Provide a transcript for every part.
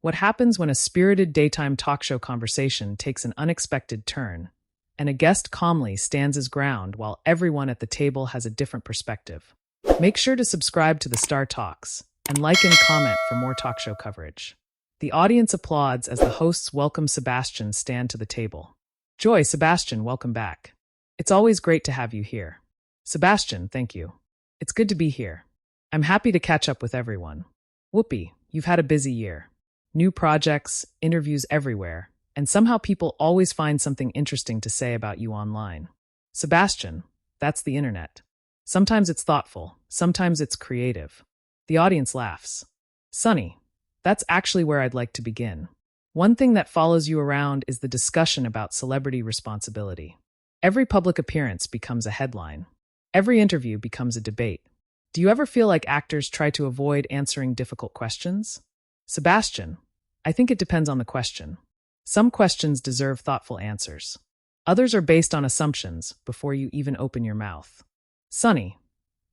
What happens when a spirited daytime talk show conversation takes an unexpected turn, and a guest calmly stands his ground while everyone at the table has a different perspective? Make sure to subscribe to the Star Talks and like and comment for more talk show coverage. The audience applauds as the hosts welcome Sebastian stand to the table. Joy, Sebastian, welcome back. It's always great to have you here. Sebastian, thank you. It's good to be here. I'm happy to catch up with everyone. Whoopee, you've had a busy year. New projects, interviews everywhere, and somehow people always find something interesting to say about you online. Sebastian, that's the internet. Sometimes it's thoughtful, sometimes it's creative. The audience laughs. Sunny, that's actually where I'd like to begin. One thing that follows you around is the discussion about celebrity responsibility. Every public appearance becomes a headline. Every interview becomes a debate. Do you ever feel like actors try to avoid answering difficult questions? Sebastian, I think it depends on the question. Some questions deserve thoughtful answers. Others are based on assumptions before you even open your mouth. Sunny,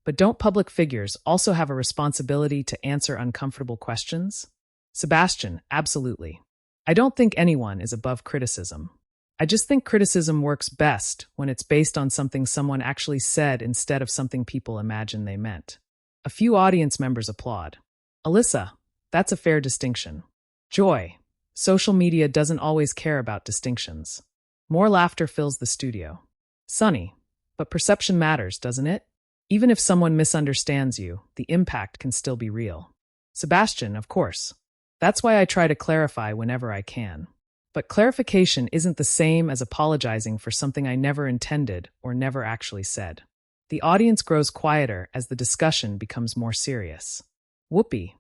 but don't public figures also have a responsibility to answer uncomfortable questions? Sebastian, absolutely. I don't think anyone is above criticism. I just think criticism works best when it's based on something someone actually said instead of something people imagine they meant. A few audience members applaud. Alyssa, that's a fair distinction. Joy, social media doesn't always care about distinctions. More laughter fills the studio. Sunny, but perception matters, doesn't it? Even if someone misunderstands you, the impact can still be real. Sebastian, of course. That's why I try to clarify whenever I can. But clarification isn't the same as apologizing for something I never intended or never actually said. The audience grows quieter as the discussion becomes more serious. Whoopee.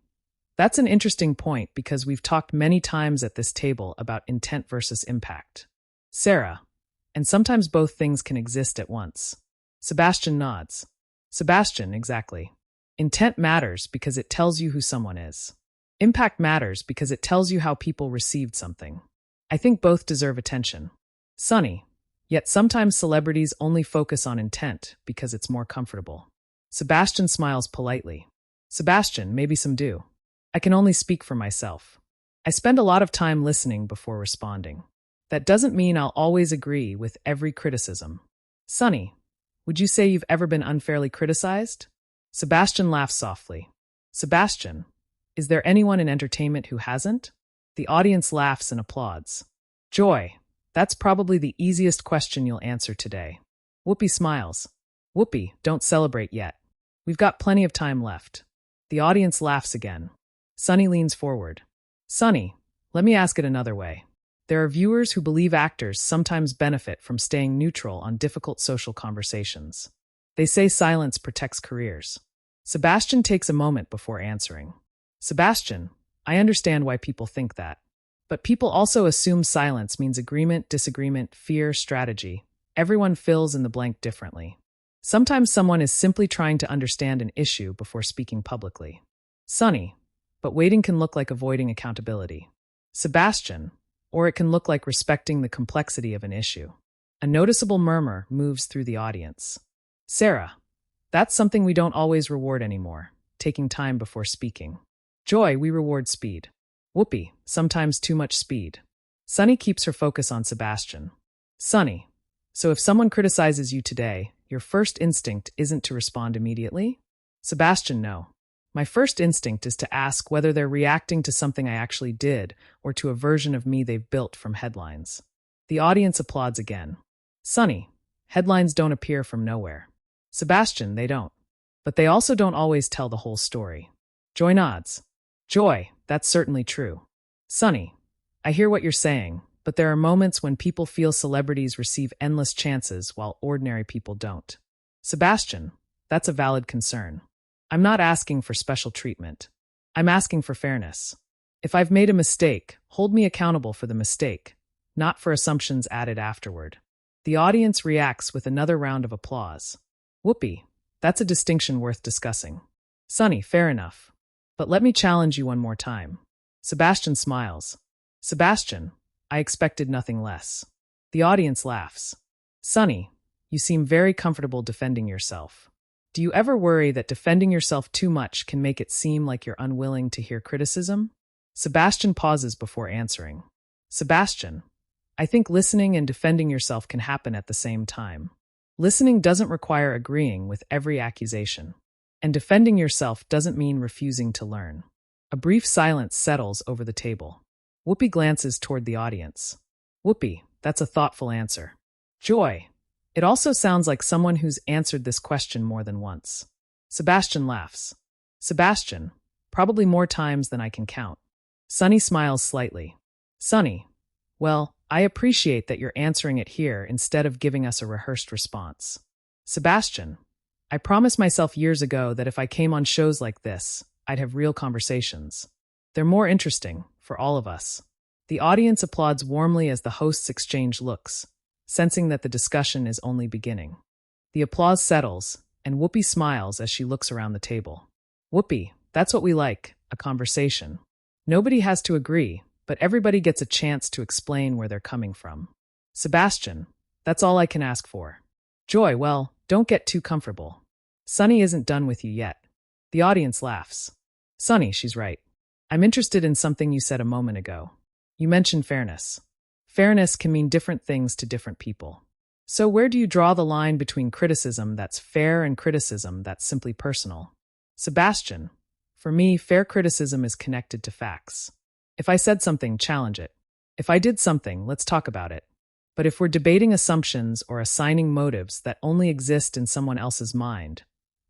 That's an interesting point because we've talked many times at this table about intent versus impact. Sarah. And sometimes both things can exist at once. Sebastian nods. Sebastian, exactly. Intent matters because it tells you who someone is. Impact matters because it tells you how people received something. I think both deserve attention. Sunny, yet sometimes celebrities only focus on intent because it's more comfortable. Sebastian smiles politely. Sebastian, maybe some do. I can only speak for myself. I spend a lot of time listening before responding. That doesn't mean I'll always agree with every criticism. Sunny, would you say you've ever been unfairly criticized? Sebastian laughs softly. Sebastian, is there anyone in entertainment who hasn't? The audience laughs and applauds. Joy, that's probably the easiest question you'll answer today. Whoopee smiles. Whoopee, don't celebrate yet. We've got plenty of time left. The audience laughs again. Sunny leans forward. Sunny, let me ask it another way. There are viewers who believe actors sometimes benefit from staying neutral on difficult social conversations. They say silence protects careers. Sebastian takes a moment before answering. Sebastian, I understand why people think that. But people also assume silence means agreement, disagreement, fear, strategy. Everyone fills in the blank differently. Sometimes someone is simply trying to understand an issue before speaking publicly. Sunny, but waiting can look like avoiding accountability. Sebastian, or it can look like respecting the complexity of an issue. A noticeable murmur moves through the audience. Sarah, that's something we don't always reward anymore, taking time before speaking. Joy, we reward speed. Whoopee, sometimes too much speed. Sunny keeps her focus on Sebastian. Sunny, so if someone criticizes you today, your first instinct isn't to respond immediately? Sebastian, no. My first instinct is to ask whether they're reacting to something I actually did or to a version of me they've built from headlines. The audience applauds again. Sunny, headlines don't appear from nowhere. Sebastian, they don't. But they also don't always tell the whole story. Joy nods. Joy, that's certainly true. Sunny, I hear what you're saying, but there are moments when people feel celebrities receive endless chances while ordinary people don't. Sebastian, that's a valid concern. I'm not asking for special treatment. I'm asking for fairness. If I've made a mistake, hold me accountable for the mistake, not for assumptions added afterward. The audience reacts with another round of applause. Whoopee, that's a distinction worth discussing. Sunny, fair enough. But let me challenge you one more time. Sebastian smiles. Sebastian, I expected nothing less. The audience laughs. Sunny, you seem very comfortable defending yourself. Do you ever worry that defending yourself too much can make it seem like you're unwilling to hear criticism? Sebastian pauses before answering. Sebastian, I think listening and defending yourself can happen at the same time. Listening doesn't require agreeing with every accusation. And defending yourself doesn't mean refusing to learn. A brief silence settles over the table. Whoopi glances toward the audience. Whoopi, that's a thoughtful answer. Joy. It also sounds like someone who's answered this question more than once. Sebastian laughs. Sebastian, probably more times than I can count. Sunny smiles slightly. Sunny, well, I appreciate that you're answering it here instead of giving us a rehearsed response. Sebastian, I promised myself years ago that if I came on shows like this, I'd have real conversations. They're more interesting, for all of us. The audience applauds warmly as the hosts exchange looks, sensing that the discussion is only beginning. The applause settles, and Whoopi smiles as she looks around the table. Whoopi, that's what we like, a conversation. Nobody has to agree, but everybody gets a chance to explain where they're coming from. Sebastian, that's all I can ask for. Joy, well, don't get too comfortable. Sunny isn't done with you yet. The audience laughs. Sunny, she's right. I'm interested in something you said a moment ago. You mentioned fairness. Fairness can mean different things to different people. So where do you draw the line between criticism that's fair and criticism that's simply personal? Sebastian, for me, fair criticism is connected to facts. If I said something, challenge it. If I did something, let's talk about it. But if we're debating assumptions or assigning motives that only exist in someone else's mind,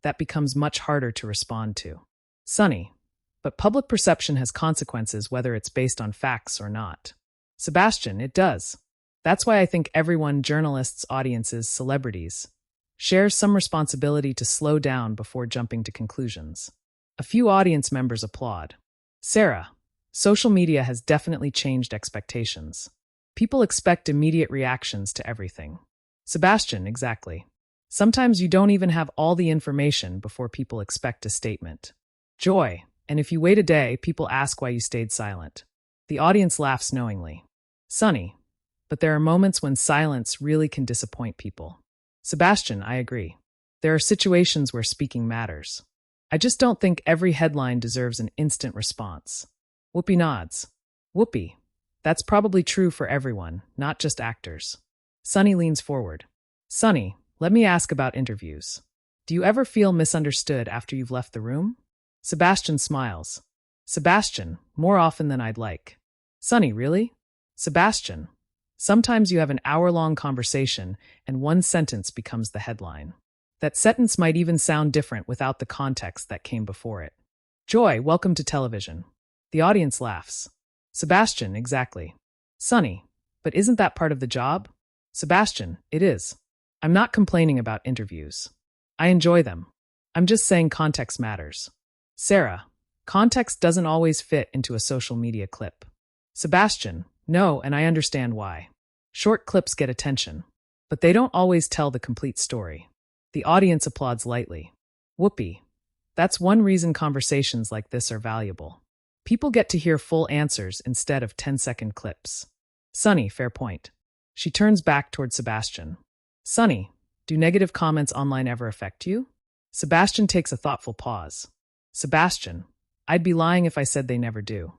that becomes much harder to respond to. Sunny, but public perception has consequences whether it's based on facts or not. Sebastian, it does. That's why I think everyone, journalists, audiences, celebrities, shares some responsibility to slow down before jumping to conclusions. A few audience members applaud. Sarah, social media has definitely changed expectations. People expect immediate reactions to everything. Sebastian, exactly. Sometimes you don't even have all the information before people expect a statement. Joy, and if you wait a day, people ask why you stayed silent. The audience laughs knowingly. Sunny, but there are moments when silence really can disappoint people. Sebastian, I agree. There are situations where speaking matters. I just don't think every headline deserves an instant response. Whoopi nods. Whoopi, that's probably true for everyone, not just actors. Sunny leans forward. Sunny, let me ask about interviews. Do you ever feel misunderstood after you've left the room? Sebastian smiles. Sebastian, more often than I'd like. Sunny, really? Sebastian, sometimes you have an hour-long conversation and one sentence becomes the headline. That sentence might even sound different without the context that came before it. Joy, welcome to television. The audience laughs. Sebastian, exactly. Sunny, but isn't that part of the job? Sebastian, it is. I'm not complaining about interviews. I enjoy them. I'm just saying context matters. Sarah, context doesn't always fit into a social media clip. Sebastian, no, and I understand why. Short clips get attention, but they don't always tell the complete story. The audience applauds lightly. Whoopi, that's one reason conversations like this are valuable. People get to hear full answers instead of 10-second clips. Sunny, fair point. She turns back toward Sebastian. Sunny, do negative comments online ever affect you? Sebastian takes a thoughtful pause. Sebastian, I'd be lying if I said they never do.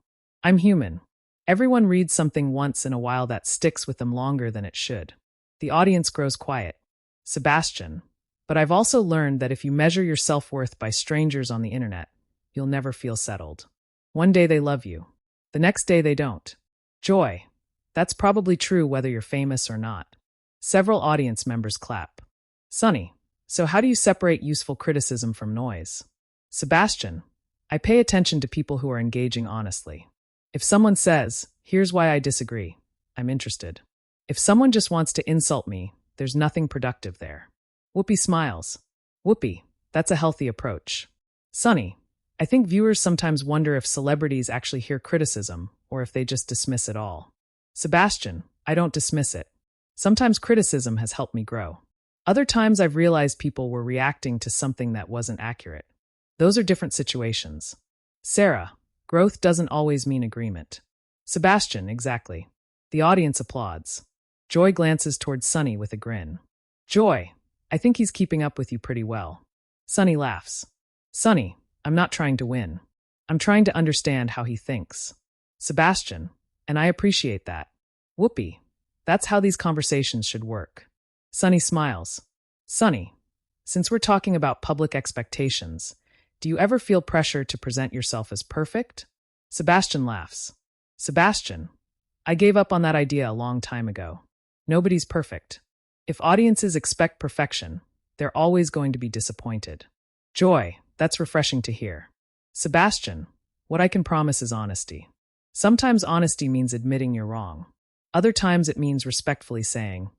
I'm human. Everyone reads something once in a while that sticks with them longer than it should. The audience grows quiet. Sebastian, but I've also learned that if you measure your self-worth by strangers on the internet, you'll never feel settled. One day they love you. The next day they don't. Joy, that's probably true whether you're famous or not. Several audience members clap. Sunny, so how do you separate useful criticism from noise? Sebastian, I pay attention to people who are engaging honestly. If someone says, here's why I disagree, I'm interested. If someone just wants to insult me, there's nothing productive there. Whoopi smiles. Whoopi, that's a healthy approach. Sunny, I think viewers sometimes wonder if celebrities actually hear criticism or if they just dismiss it all. Sebastian, I don't dismiss it. Sometimes criticism has helped me grow. Other times I've realized people were reacting to something that wasn't accurate. Those are different situations. Sarah, growth doesn't always mean agreement. Sebastian, exactly. The audience applauds. Joy glances towards Sunny with a grin. Joy, I think he's keeping up with you pretty well. Sunny laughs. Sunny, I'm not trying to win. I'm trying to understand how he thinks. Sebastian, and I appreciate that. Whoopee. That's how these conversations should work. Sunny smiles. Sunny, since we're talking about public expectations, do you ever feel pressure to present yourself as perfect? Sebastian laughs. Sebastian, I gave up on that idea a long time ago. Nobody's perfect. If audiences expect perfection, they're always going to be disappointed. Joy, that's refreshing to hear. Sebastian, what I can promise is honesty. Sometimes honesty means admitting you're wrong. Other times it means respectfully saying,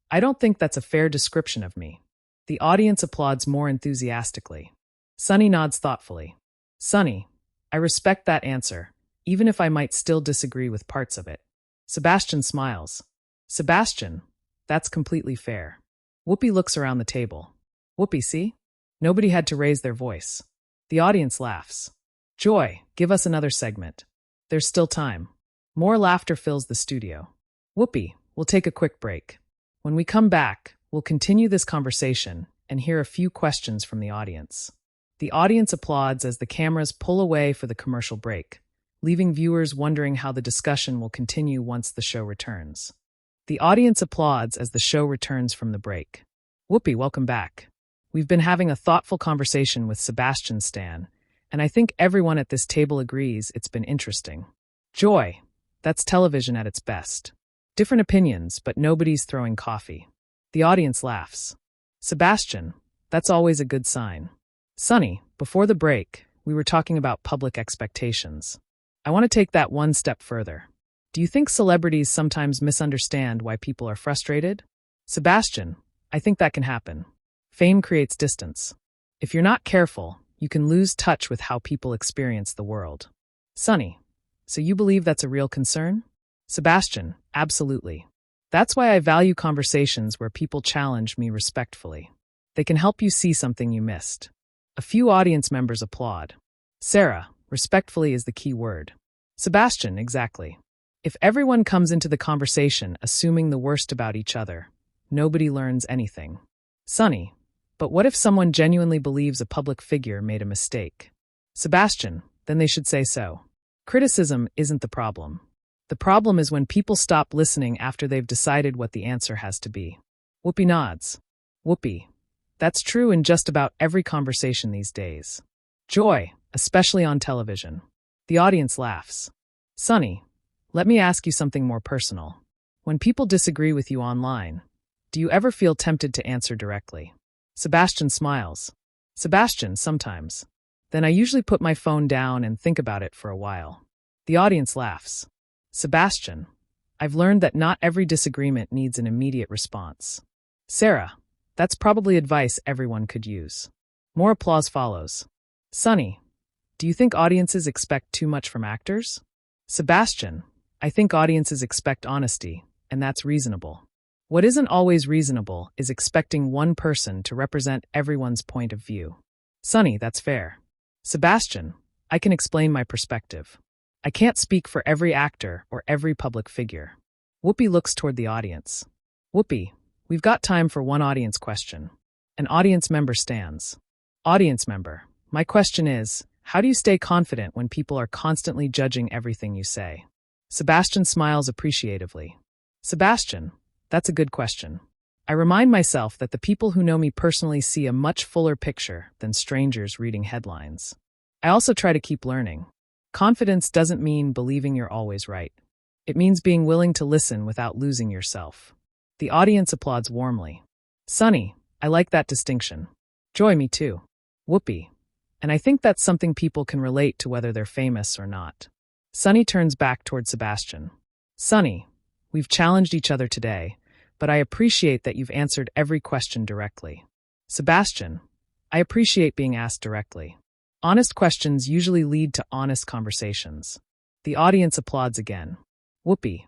I don't think that's a fair description of me. The audience applauds more enthusiastically. Sunny nods thoughtfully. Sunny, I respect that answer, even if I might still disagree with parts of it. Sebastian smiles. Sebastian, that's completely fair. Whoopee looks around the table. Whoopee, see? Nobody had to raise their voice. The audience laughs. Joy, give us another segment. There's still time. More laughter fills the studio. Whoopee, we'll take a quick break. When we come back, we'll continue this conversation and hear a few questions from the audience. The audience applauds as the cameras pull away for the commercial break, leaving viewers wondering how the discussion will continue once the show returns. The audience applauds as the show returns from the break. Whoopee, welcome back. We've been having a thoughtful conversation with Sebastian Stan, and I think everyone at this table agrees it's been interesting. Joy, that's television at its best. Different opinions, but nobody's throwing coffee. The audience laughs. Sebastian, that's always a good sign. Sunny, before the break, we were talking about public expectations. I want to take that one step further. Do you think celebrities sometimes misunderstand why people are frustrated? Sebastian, I think that can happen. Fame creates distance. If you're not careful, you can lose touch with how people experience the world. Sunny, so you believe that's a real concern? Sebastian, absolutely. That's why I value conversations where people challenge me respectfully. They can help you see something you missed. A few audience members applaud. Sarah, respectfully is the key word. Sebastian, exactly. If everyone comes into the conversation assuming the worst about each other, nobody learns anything. Sunny, but what if someone genuinely believes a public figure made a mistake? Sebastian, then they should say so. Criticism isn't the problem. The problem is when people stop listening after they've decided what the answer has to be. Whoopee nods. Whoopee. That's true in just about every conversation these days. Joy, especially on television. The audience laughs. Sunny, let me ask you something more personal. When people disagree with you online, do you ever feel tempted to answer directly? Sebastian smiles. Sebastian, sometimes. Then I usually put my phone down and think about it for a while. The audience laughs. Sebastian, I've learned that not every disagreement needs an immediate response. Sarah, that's probably advice everyone could use. More applause follows. Sunny, do you think audiences expect too much from actors? Sebastian, I think audiences expect honesty, and that's reasonable. What isn't always reasonable is expecting one person to represent everyone's point of view. Sunny, that's fair. Sebastian, I can explain my perspective. I can't speak for every actor or every public figure. Whoopee looks toward the audience. Whoopee, we've got time for one audience question. An audience member stands. Audience member, my question is, how do you stay confident when people are constantly judging everything you say? Sebastian smiles appreciatively. Sebastian, that's a good question. I remind myself that the people who know me personally see a much fuller picture than strangers reading headlines. I also try to keep learning. Confidence doesn't mean believing you're always right. It means being willing to listen without losing yourself. The audience applauds warmly. Sunny, I like that distinction. Joy, me too. Whoopee. And I think that's something people can relate to whether they're famous or not. Sunny turns back toward Sebastian. Sunny, we've challenged each other today, but I appreciate that you've answered every question directly. Sebastian, I appreciate being asked directly. Honest questions usually lead to honest conversations. The audience applauds again. Whoopee.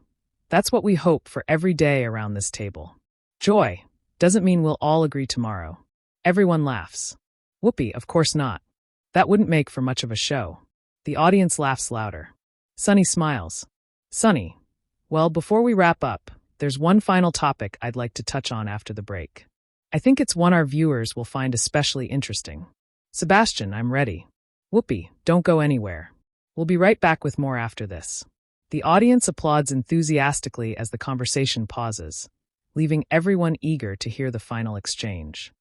That's what we hope for every day around this table. Joy. Doesn't mean we'll all agree tomorrow. Everyone laughs. Whoopee, of course not. That wouldn't make for much of a show. The audience laughs louder. Sunny smiles. Sunny. Well, before we wrap up, there's one final topic I'd like to touch on after the break. I think it's one our viewers will find especially interesting. Sebastian, I'm ready. Whoopee, don't go anywhere. We'll be right back with more after this. The audience applauds enthusiastically as the conversation pauses, leaving everyone eager to hear the final exchange.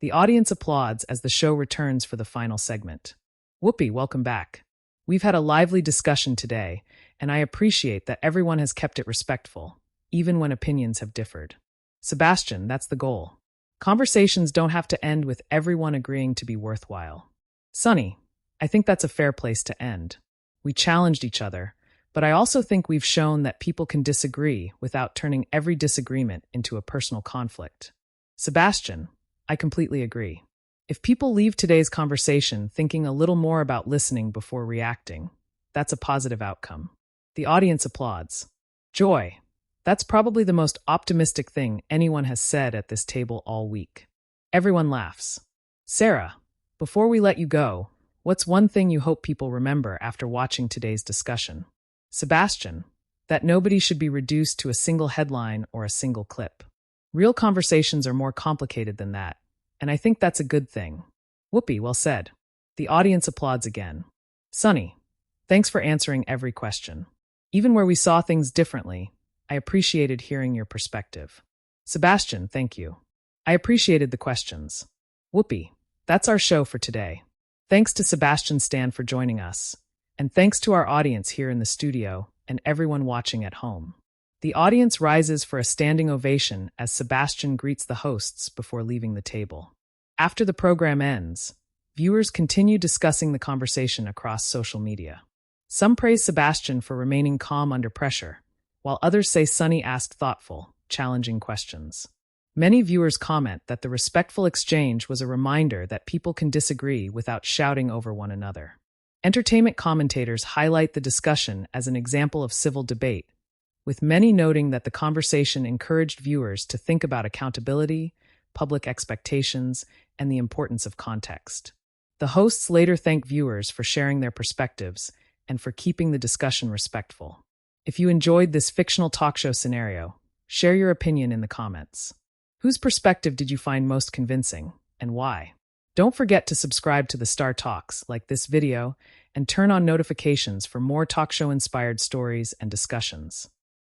The audience applauds as the show returns for the final segment. Whoopi, welcome back. We've had a lively discussion today, and I appreciate that everyone has kept it respectful, even when opinions have differed. Sebastian, that's the goal. Conversations don't have to end with everyone agreeing to be worthwhile. Sunny, I think that's a fair place to end. We challenged each other, but I also think we've shown that people can disagree without turning every disagreement into a personal conflict. Sebastian, I completely agree. If people leave today's conversation thinking a little more about listening before reacting, that's a positive outcome. The audience applauds. Joy, that's probably the most optimistic thing anyone has said at this table all week. Everyone laughs. Sarah, before we let you go, what's one thing you hope people remember after watching today's discussion? Sebastian, that nobody should be reduced to a single headline or a single clip. Real conversations are more complicated than that, and I think that's a good thing. Whoopi, well said. The audience applauds again. Sunny, thanks for answering every question. Even where we saw things differently, I appreciated hearing your perspective. Sebastian, thank you. I appreciated the questions. Whoopi, that's our show for today. Thanks to Sebastian Stan for joining us, and thanks to our audience here in the studio and everyone watching at home. The audience rises for a standing ovation as Sebastian greets the hosts before leaving the table. After the program ends, viewers continue discussing the conversation across social media. Some praise Sebastian for remaining calm under pressure, while others say Sunny asked thoughtful, challenging questions. Many viewers comment that the respectful exchange was a reminder that people can disagree without shouting over one another. Entertainment commentators highlight the discussion as an example of civil debate, with many noting that the conversation encouraged viewers to think about accountability, public expectations, and the importance of context. The hosts later thank viewers for sharing their perspectives and for keeping the discussion respectful. If you enjoyed this fictional talk show scenario, share your opinion in the comments. Whose perspective did you find most convincing, and why? Don't forget to subscribe to the Star Talks, like this video, and turn on notifications for more talk show-inspired stories and discussions.